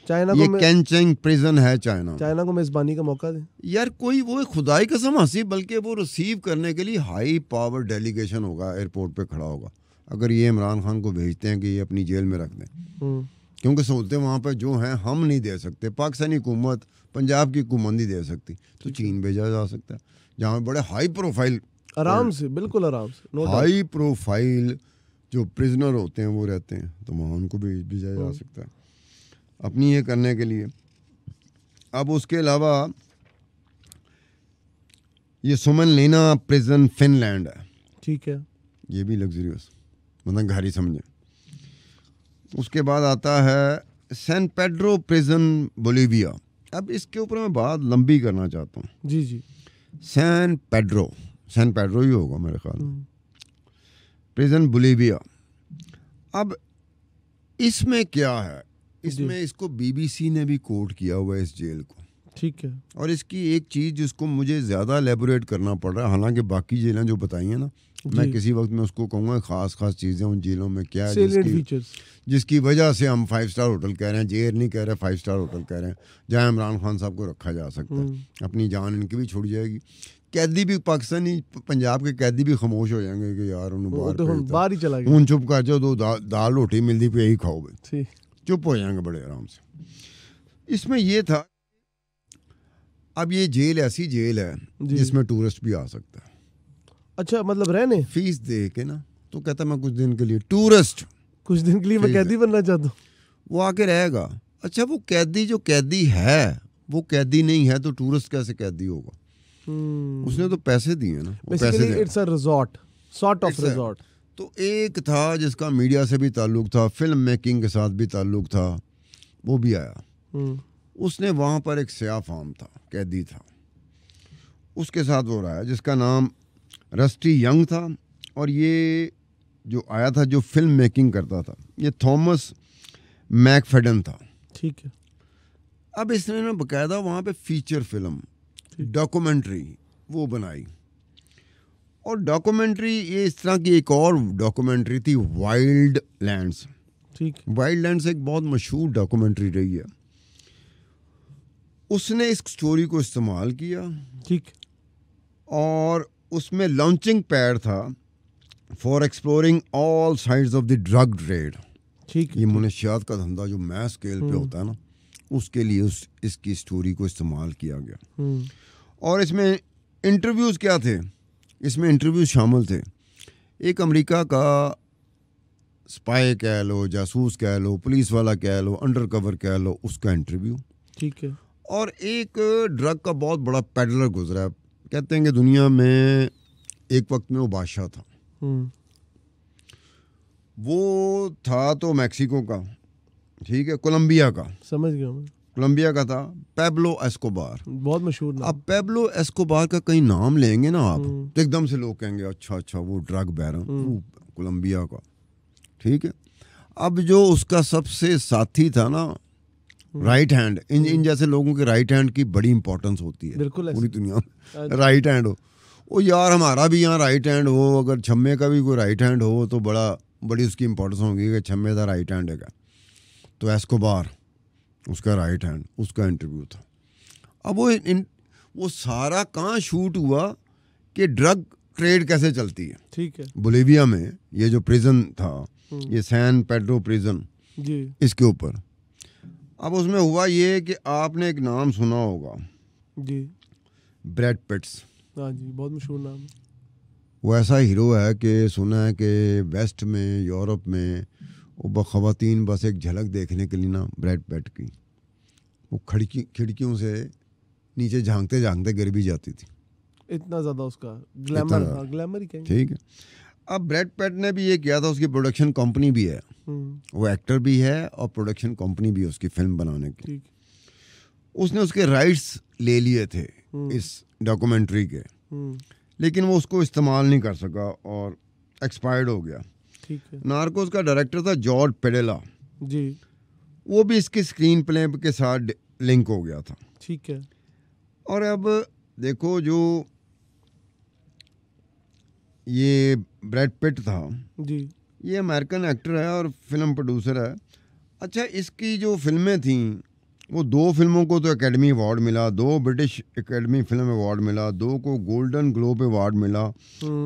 Speaker 1: चाइना
Speaker 2: ये
Speaker 1: को
Speaker 2: कैंचेंग प्रिजन है
Speaker 1: चाइना को मेजबानी का मौका दे
Speaker 2: यार, कोई वो खुदाई कसम हंसी, बल्कि वो रिसीव करने के लिए हाई पावर डेलीगेशन होगा, एयरपोर्ट पे खड़ा होगा, अगर ये इमरान खान को भेजते हैं कि ये अपनी जेल में रख दें, क्योंकि सहूलतें वहाँ पर जो हैं हम नहीं दे सकते, पाकिस्तानी हुकूमत, पंजाब की हुकूमत नहीं दे सकती, तो चीन भेजा जा सकता है, जहाँ बड़े हाई प्रोफाइल,
Speaker 1: आराम से, बिल्कुल आराम से,
Speaker 2: हाई प्रोफाइल जो प्रिजनर होते हैं वो रहते हैं, तो वहाँ उनको भी भेजा जा सकता है अपनी ये करने के लिए। अब उसके अलावा ये सुमनलेना प्रिजन फिनलैंड है, ठीक है, ये भी लग्जरियस, मतलब घर ही समझे। उसके बाद आता है सैन पेड्रो प्रिजन बोलीविया। अब इसके ऊपर मैं बात लंबी करना चाहता हूँ।
Speaker 1: जी जी।
Speaker 2: सैन पेड्रो ही होगा मेरे ख्याल में, प्रिजन बोलीविया। अब इसमें क्या है, इसमें इसको बीबीसी ने भी कोट किया हुआ है इस जेल को,
Speaker 1: ठीक है।
Speaker 2: और इसकी एक चीज़ जिसको मुझे ज़्यादा एलेबोरेट करना पड़ रहा है, हालांकि बाकी जेलें जो बताई हैं ना, मैं किसी वक्त में उसको कहूँगा खास चीज़ें उन जेलों में क्या है जिसकी वजह से हम 5 स्टार होटल कह रहे हैं, जेल नहीं कह रहे, 5 स्टार होटल कह रहे हैं, जहाँ इमरान खान साहब को रखा जा सकता है, अपनी जान इनकी भी छुड़ जाएगी, कैदी भी, पाकिस्तानी पंजाब के कैदी भी खामोश हो जाएंगे कि यार उन्होंने
Speaker 1: बाहर ही चला गया,
Speaker 2: उन चुप कर जाओ, दो दाल रोटी मिलती पे यही खाओ भाई, चुप हो जाएंगे बड़े आराम से। इसमें यह था, अब ये जेल ऐसी जेल है जिसमें टूरिस्ट भी आ सकता है।
Speaker 1: अच्छा, मतलब रहने
Speaker 2: फीस दे के ना, तो कहता मैं कुछ दिन के लिए टूरिस्ट,
Speaker 1: कुछ दिन के लिए मैं कैदी बनना चाहता हूँ,
Speaker 2: वो आके रहेगा। अच्छा, वो कैदी जो कैदी है वो कैदी नहीं है, तो टूरिस्ट कैसे कैदी होगा? उसने तो पैसे दिए ना,
Speaker 1: basically it's a resort, sort of resort.
Speaker 2: तो एक था जिसका मीडिया से भी ताल्लुक था, फिल्म मेकिंग के साथ भी ताल्लुक था, वो भी आया, उसने वहाँ पर एक सयाह फार्म था, कैदी था, उसके साथ वो रहा, जिसका नाम रस्टी यंग था, और ये जो आया था जो फिल्म मेकिंग करता था, ये थॉमस मैकफेडन था, ठीक है। अब इसने ना बकायदा वहाँ पे फीचर फिल्म, डॉक्यूमेंट्री वो बनाई, और डॉक्यूमेंट्री ये इस तरह की एक और डॉक्यूमेंट्री थी, वाइल्ड लैंड्स, ठीक। वाइल्ड लैंड्स एक बहुत मशहूर डॉक्यूमेंट्री रही है, उसने इस स्टोरी को इस्तेमाल किया, ठीक, और उसमें लॉन्चिंग पैड था for exploring all sides of the drug trade, ठीक। ये मुनशियात का धंधा जो मैस स्केल पे होता है ना, उसके लिए इसकी स्टोरी को इस्तेमाल किया गया। और इसमें इंटरव्यूज़ क्या थे, इसमें इंटरव्यूज़ शामिल थे, एक अमेरिका का स्पाई कह लो, जासूस कह लो, पुलिस वाला कह लो, अंडर कवर कह लो, उसका इंटरव्यू, ठीक है, और एक ड्रग का बहुत बड़ा पेडलर गुजरा है, कहते हैं कि दुनिया में एक वक्त में वो बादशाह था, वो था तो मैक्सिको का, ठीक है, कोलंबिया का, समझ गया मैं, कोलंबिया का था, पेब्लो एस्कोबार, बहुत मशहूर नाम। अब पेब्लो एस्कोबार का कहीं नाम लेंगे ना आप, तो एकदम से लोग कहेंगे अच्छा वो ड्रग बैरन कोलंबिया का, ठीक है। अब जो उसका सबसे साथी था ना, राइट हैंड, इन जैसे लोगों के राइट हैंड की बड़ी इंपॉर्टेंस होती है पूरी दुनिया में, राइट हैंड हो, ओ यार हमारा भी यहाँ राइट हैंड हो, अगर छम्मे का भी कोई राइट हैंड हो तो बड़ी उसकी इंपॉर्टेंस होगी कि छम्मे का राइट हैंड है। तो एस्कोबार उसका राइट हैंड, उसका इंटरव्यू था। अब वो सारा कहाँ शूट हुआ कि ड्रग ट्रेड कैसे चलती है।
Speaker 1: ठीक है।
Speaker 2: बोलिविया में ये जो प्रिजन था, ये सैन पेड्रो प्रिजन
Speaker 1: जी।
Speaker 2: इसके ऊपर, अब उसमें हुआ ये कि आपने एक नाम सुना होगा
Speaker 1: जी,
Speaker 2: ब्रैड पिट्स।
Speaker 1: हाँ जी, बहुत मशहूर नाम है।
Speaker 2: वो ऐसा हीरो है कि सुना है कि वेस्ट में, यूरोप में वो ख़वातीन बस एक झलक देखने के लिए ना ब्रैड पिट की वो खिड़कियों से नीचे झांकते झांकते गिर भी जाती थी।
Speaker 1: इतना ज़्यादा उसका ग्लैमर, हाँ ग्लैमर ही कहेंगे।
Speaker 2: ठीक है। अब ब्रैड पिट ने भी ये किया था, उसकी प्रोडक्शन कंपनी भी है, वो एक्टर भी है और प्रोडक्शन कंपनी भी है उसकी फिल्म बनाने की।
Speaker 1: ठीक।
Speaker 2: उसने उसके राइट्स ले लिए थे इस डॉक्यूमेंट्री के, लेकिन वो उसको इस्तेमाल नहीं कर सका और एक्सपायर्ड हो गया।
Speaker 1: ठीक है।
Speaker 2: नार्कोस का डायरेक्टर था जॉर्ज पेडेला
Speaker 1: जी,
Speaker 2: वो भी इसके स्क्रीन प्ले के साथ लिंक हो गया था।
Speaker 1: ठीक है।
Speaker 2: और अब देखो जो ये ब्रैड पिट था
Speaker 1: जी,
Speaker 2: ये अमेरिकन एक्टर है और फिल्म प्रोड्यूसर है। अच्छा, इसकी जो फिल्में थी वो 2 फिल्मों को तो एकेडमी अवार्ड मिला, 2 ब्रिटिश एकेडमी फिल्म अवार्ड मिला, 2 को गोल्डन ग्लोब अवार्ड मिला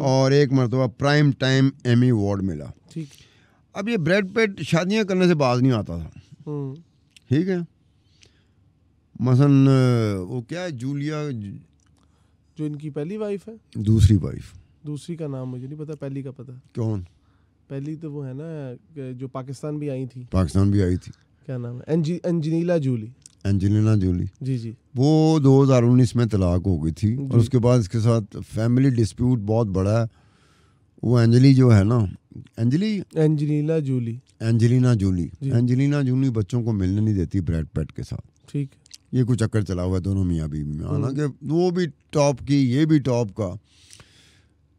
Speaker 2: और 1 मरतबा प्राइम टाइम एमी अवार्ड मिला।
Speaker 1: ठीक।
Speaker 2: अब ये ब्रैड पिट शादियां करने से बाज नहीं आता था। ठीक है। मसलन वो क्या है, जूलिया
Speaker 1: जो इनकी पहली वाइफ है,
Speaker 2: दूसरी वाइफ,
Speaker 1: दूसरी का नाम मुझे नहीं पता, पहली का पता।
Speaker 2: कौन?
Speaker 1: पहली तो वो है ना जो पाकिस्तान भी आई थी,
Speaker 2: पाकिस्तान भी आई थी,
Speaker 1: क्या नाम है, एंजेलिना जूली।
Speaker 2: Angelina Jolie.
Speaker 1: जी जी।
Speaker 2: वो 2019 में तलाक हो गई थी और उसके बाद इसके साथ फैमिली डिस्प्यूट बहुत बड़ा है। वो एंजली जो है ना,
Speaker 1: एंजेलिना जूली,
Speaker 2: एंजेलिना जूली बच्चों को मिलने नहीं देती ब्रैड पिट के साथ।
Speaker 1: ठीक।
Speaker 2: ये कुछ चक्कर चला हुआ है दोनों मियाँ बीवी में, हालांकि वो भी टॉप की, ये भी टॉप का।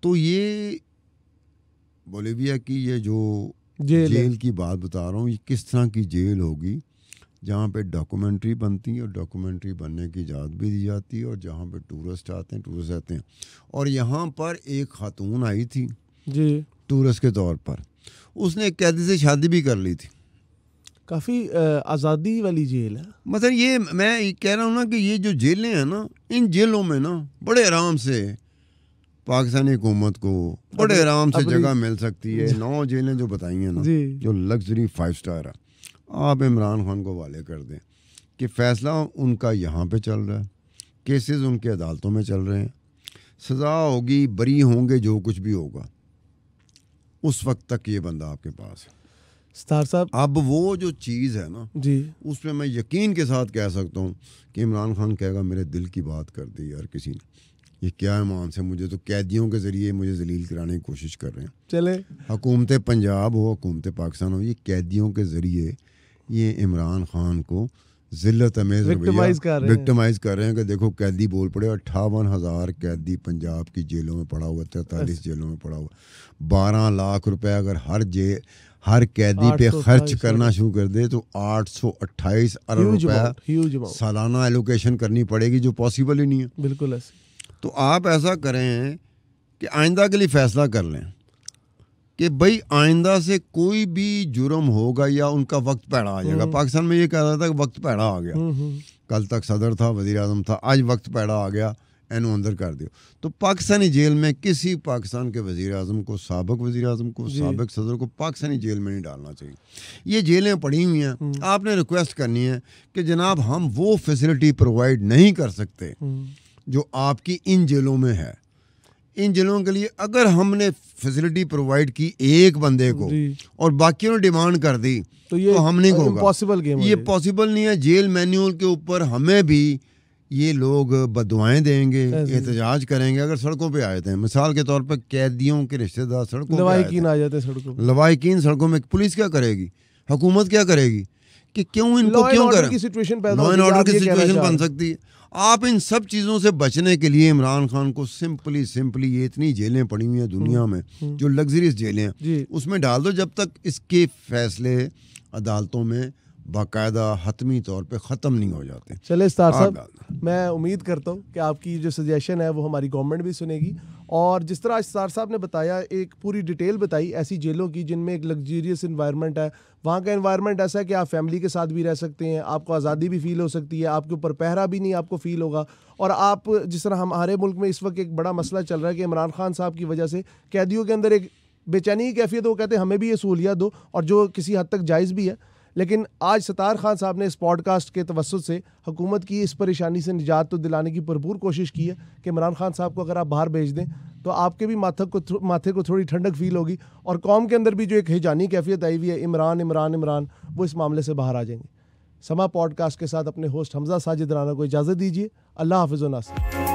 Speaker 2: तो ये बोलिविया की ये जो जेल की बात बता रहा हूँ, ये किस तरह की जेल होगी जहाँ पे डॉक्यूमेंट्री बनती है और डॉक्यूमेंट्री बनने की इजाज़त भी दी जाती है और जहाँ पे टूरिस्ट आते हैं। और यहाँ पर एक खातून आई थी
Speaker 1: जी
Speaker 2: टूरिस्ट के तौर पर, उसने एक कैदी से शादी भी कर ली थी।
Speaker 1: काफ़ी आज़ादी वाली जेल है।
Speaker 2: मतलब ये मैं कह रहा हूँ ना कि ये जो जेलें हैं ना, इन जेलों में ना बड़े आराम से पाकिस्तानी हुकूमत को बड़े आराम से जगह मिल सकती है। 9 जेलें जो बताई हैं ना, जो लग्जरी 5 स्टार है, आप इमरान खान को वाले कर दें कि फ़ैसला उनका यहाँ पे चल रहा है, केसेस उनके अदालतों में चल रहे हैं, सज़ा होगी, बरी होंगे, जो कुछ भी होगा, उस वक्त तक ये बंदा आपके पास है।
Speaker 1: स्टार साहब,
Speaker 2: अब वो जो चीज़ है ना
Speaker 1: जी,
Speaker 2: उसमें मैं यकीन के साथ कह सकता हूँ कि इमरान खान कहेगा मेरे दिल की बात कर दी यार किसी ने, ये क्या है मान से, मुझे तो कैदियों के ज़रिए मुझे जलील कराने की कोशिश कर रहे हैं। चले हुकूमत पंजाब हो, हुकूमत पाकिस्तान हो, ये कैदियों के ज़रिए ये इमरान खान को ज़िल्लत अमेज़ विक्टिमाइज़ कर रहे हैं कि देखो कैदी बोल पड़े। 58,000 कैदी पंजाब की जेलों में पड़ा हुआ, 43 जेलों में पड़ा हुआ। 12 लाख रुपए अगर हर कैदी पे खर्च करना शुरू कर दे तो 828 अरब रुपए सालाना एलोकेशन करनी पड़ेगी, जो पॉसिबल ही नहीं है।
Speaker 1: बिल्कुल ऐसे।
Speaker 2: तो आप ऐसा करें कि आइंदा के लिए फैसला कर लें कि भाई आइंदा से कोई भी जुर्म होगा या उनका वक्त पैड़ा आ जाएगा। पाकिस्तान में ये कह रहा था कि वक्त पैड़ा आ गया, कल तक सदर था, वज़ीर आज़म था, आज वक्त पैड़ा आ गया, इन्हों अंदर कर दियो। तो पाकिस्तानी जेल में किसी पाकिस्तान के वज़ीर आज़म को, साबिक़ वज़ीर आज़म को, साबिक़ सदर को पाकिस्तानी जेल में नहीं डालना चाहिए। ये जेलें पड़ी हुई हैं, आपने रिक्वेस्ट करनी है कि जनाब हम वो फैसिलिटी प्रोवाइड नहीं कर सकते जो आपकी इन जेलों में है। इन जेलों के लिए अगर हमने फैसिलिटी प्रोवाइड की एक बंदे को और बाकियों ने डिमांड कर दी तो हम नहीं होगा, ये पॉसिबल नहीं है। जेल मैन्यूअल के ऊपर हमें भी ये लोग बददुआएं देंगे, एहतजाज करेंगे। अगर सड़कों पे आए थे, मिसाल के तौर पर कैदियों के रिश्तेदार सड़कों पे आ जाते सड़कों, लवाहिकीन सड़कों में, पुलिस क्या करेगी, हुकूमत क्या करेगी कि क्यों इनको क्यों करें? लॉ एंड ऑर्डर की सिचुएशन बन सकती है। आप इन सब चीज़ों से बचने के लिए इमरान खान को सिंपली ये इतनी जेलें पड़ी हुई हैं दुनिया में जो लग्जरियस जेलें हैं, उसमें डाल दो जब तक इसके फैसले अदालतों में बाकायदा हतमी तौर पे ख़त्म नहीं हो जाते।
Speaker 1: चले स्टार साहब, मैं उम्मीद करता हूँ कि आपकी जो सजेशन है वो हमारी गवर्नमेंट भी सुनेगी और जिस तरह सतार साहब ने बताया, एक पूरी डिटेल बताई ऐसी जेलों की जिनमें एक लग्जरियस इन्वायरमेंट है, वहाँ का इन्वायरमेंट ऐसा है कि आप फैमिली के साथ भी रह सकते हैं, आपको आज़ादी भी फील हो सकती है, आपके ऊपर पहरा भी नहीं आपको फील होगा। और आप जिस तरह हमारे मुल्क में इस वक्त एक बड़ा मसला चल रहा है कि इमरान खान साहब की वजह से कैदियों के अंदर एक बेचैनी की कैफियत, वो कहते हैं हमें भी ये सहूलियत दो, और जो किसी हद तक जायज़ भी है। लेकिन आज सतार खान साहब ने इस पॉडकास्ट के तवस्सुत से हुकूमत की इस परेशानी से निजात तो दिलाने की भरपूर कोशिश की है कि इमरान खान साहब को अगर आप बाहर भेज दें तो आपके भी माथे को थोड़ी ठंडक फील होगी, और कौम के अंदर भी जो एक हिजानी कैफियत आई हुई है इमरान इमरान इमरान, वो इस मामले से बाहर आ जाएंगे। समा पॉडकास्ट के साथ अपने होस्ट हमजा साजिद राना को इजाज़त दीजिए। अल्लाह हाफ़िज़ व नासिर।